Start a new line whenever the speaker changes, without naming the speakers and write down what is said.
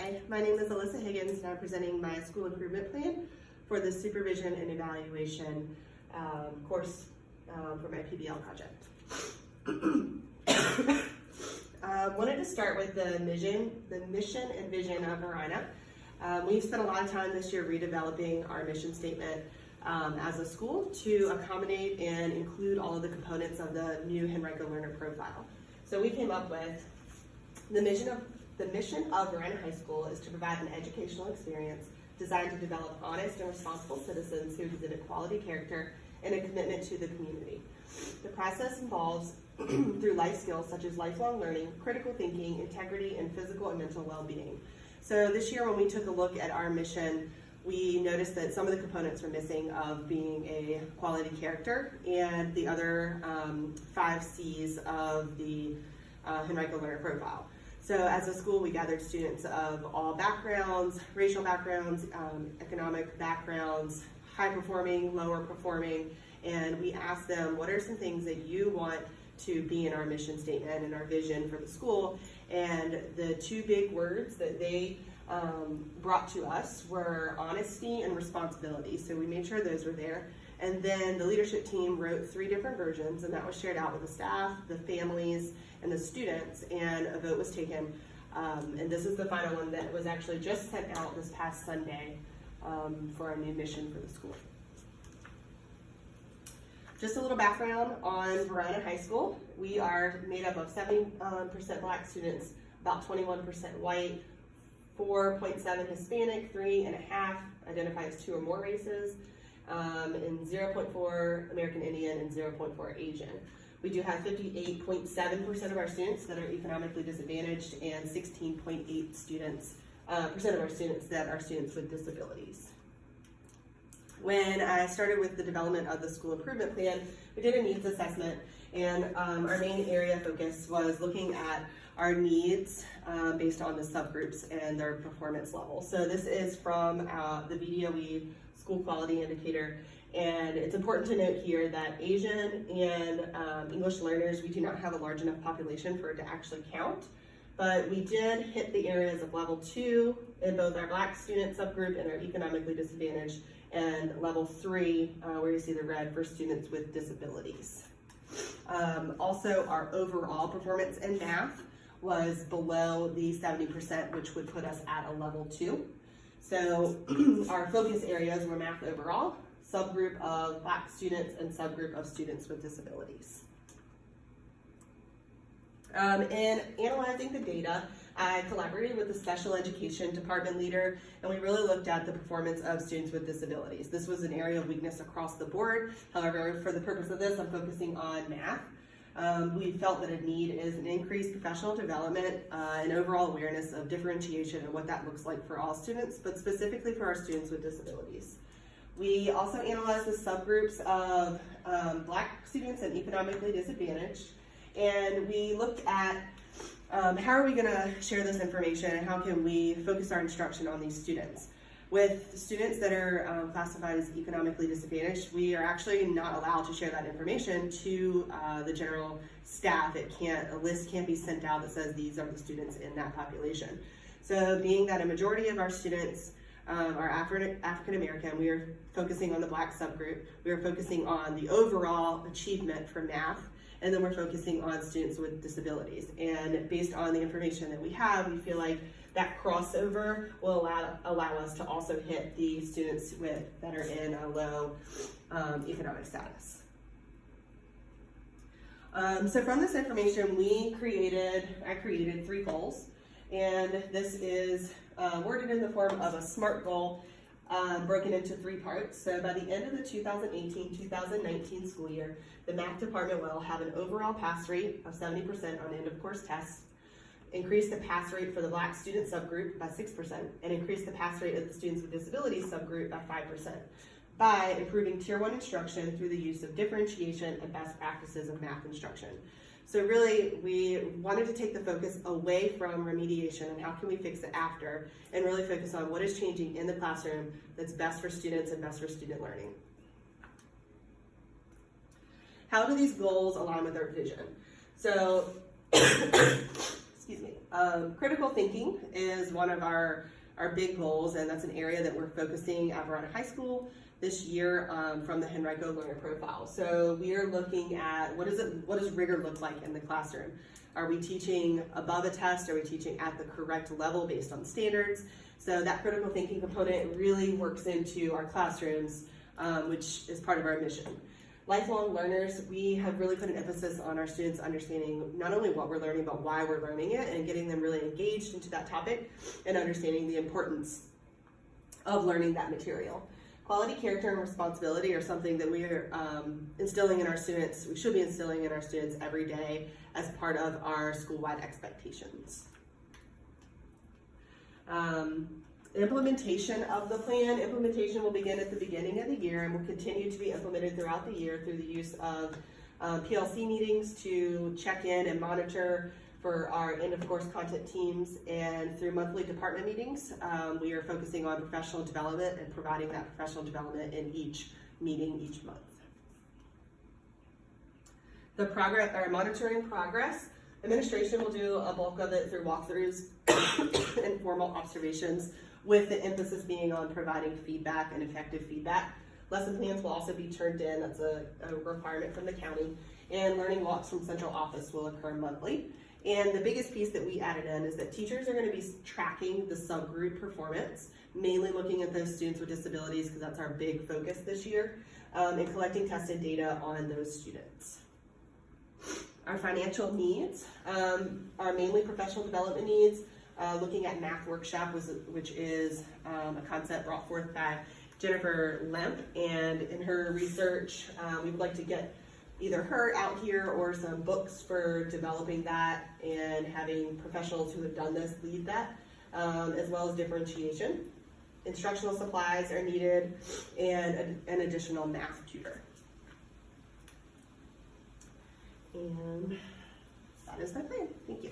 Hi, my name is Alyssa Higgins, and I'm presenting my school improvement plan for the supervision and evaluation course for my PBL project. Wanted to start with the mission and vision of Verina. We've spent a lot of time this year redeveloping our mission statement as a school to accommodate and include all of the components of the new Henrico Learner Profile. So we came up with the mission of Verina High School is to provide an educational experience designed to develop honest and responsible citizens who exhibit quality character and a commitment to the community. The process involves through life skills such as lifelong learning, critical thinking, integrity, and physical and mental well-being. So this year when we took a look at our mission, we noticed that some of the components were missing of being a quality character and the other 5 C's of the Henrico Learner Profile. So as a school, we gathered students of all backgrounds, racial backgrounds, economic backgrounds, high performing, lower performing, and we asked them, what are some things that you want to be in our mission statement and our vision for the school? And the 2 big words that they brought to us were honesty and responsibility. So we made sure those were there. And then the leadership team wrote 3 different versions, and that was shared out with the staff, the families, and the students, and a vote was taken. And this is the final one that was actually just sent out this past Sunday for our new mission for the school. Just a little background on Verina High School. We are made up of 70% Black students, about 21% white, 4.7 Hispanic, 3.5 identify as 2 or more races, and 0.4 American Indian and 0.4 Asian. We do have 58.7% of our students that are economically disadvantaged and 16.8% students of our students that are students with disabilities. When I started with the development of the school improvement plan, we did a needs assessment, and our main area of focus was looking at our needs based on the subgroups and their performance level. So this is from the VDOE School Quality Indicator, and it's important to note here that Asian and English learners, we do not have a large enough population for it to actually count, but we did hit the areas of level 2 in both our Black student subgroup and our economically disadvantaged, and level 3, where you see the red, for students with disabilities. Also, our overall performance in math was below the 70%, which would put us at a level 2. So our focus areas were math overall, subgroup of Black students, and subgroup of students with disabilities. In analyzing the data, I collaborated with the special education department leader, and we really looked at the performance of students with disabilities. This was an area of weakness across the board. However, for the purpose of this, I'm focusing on math. We felt that a need is an increased professional development and overall awareness of differentiation and what that looks like for all students, but specifically for our students with disabilities. We also analyzed the subgroups of Black students and economically disadvantaged, and we looked at how are we going to share this information and how can we focus our instruction on these students. With students that are classified as economically disadvantaged, we are actually not allowed to share that information to the general staff. A list can't be sent out that says these are the students in that population. So being that a majority of our students are African American, we are focusing on the Black subgroup. We are focusing on the overall achievement for math, and then we're focusing on students with disabilities. And based on the information that we have, we feel like that crossover will allow us to also hit the students that are in a low economic status. So from this information, I created 3 goals, and this is worded in the form of a SMART goal, broken into 3 parts. So by the end of the 2018-2019 school year, the math department will have an overall pass rate of 70% on end of course tests, increase the pass rate for the Black student subgroup by 6%, and increase the pass rate of the students with disabilities subgroup by 5%, by improving Tier 1 instruction through the use of differentiation and best practices of math instruction. So really, we wanted to take the focus away from remediation and how can we fix it after, and really focus on what is changing in the classroom that's best for students and best for student learning. How do these goals align with our vision? So, excuse me. Critical thinking is one of our big goals, and that's an area that we're focusing at Verona High School this year from the Henrico Learner Profile. So we are looking at what does rigor look like in the classroom? Are we teaching above a test? Are we teaching at the correct level based on standards? So that critical thinking component really works into our classrooms, which is part of our mission. Lifelong learners, we have really put an emphasis on our students understanding not only what we're learning, but why we're learning it, and getting them really engaged into that topic and understanding the importance of learning that material. Quality, character, and responsibility are something that we are instilling in our students. We should be instilling in our students every day as part of our school-wide expectations. Implementation of the plan. Implementation will begin at the beginning of the year and will continue to be implemented throughout the year through the use of PLC meetings to check in and monitor for our end of course content teams, and through monthly department meetings. We are focusing on professional development and providing that professional development in each meeting each month. The progress, or monitoring progress, administration will do a bulk of it through walkthroughs and formal observations, with the emphasis being on providing feedback and effective feedback. Lesson plans will also be turned in, that's a requirement from the county, and learning walks from central office will occur monthly. And the biggest piece that we added in is that teachers are going to be tracking the subgroup performance, mainly looking at those students with disabilities, because that's our big focus this year, and collecting tested data on those students. Our financial needs are mainly professional development needs, looking at math workshop, which is a concept brought forth by Jennifer Lemp, and in her research, we would like to get either her out here or some books for developing that and having professionals who have done this lead that, as well as differentiation. Instructional supplies are needed, and an additional math tutor. And that is my plan. Thank you.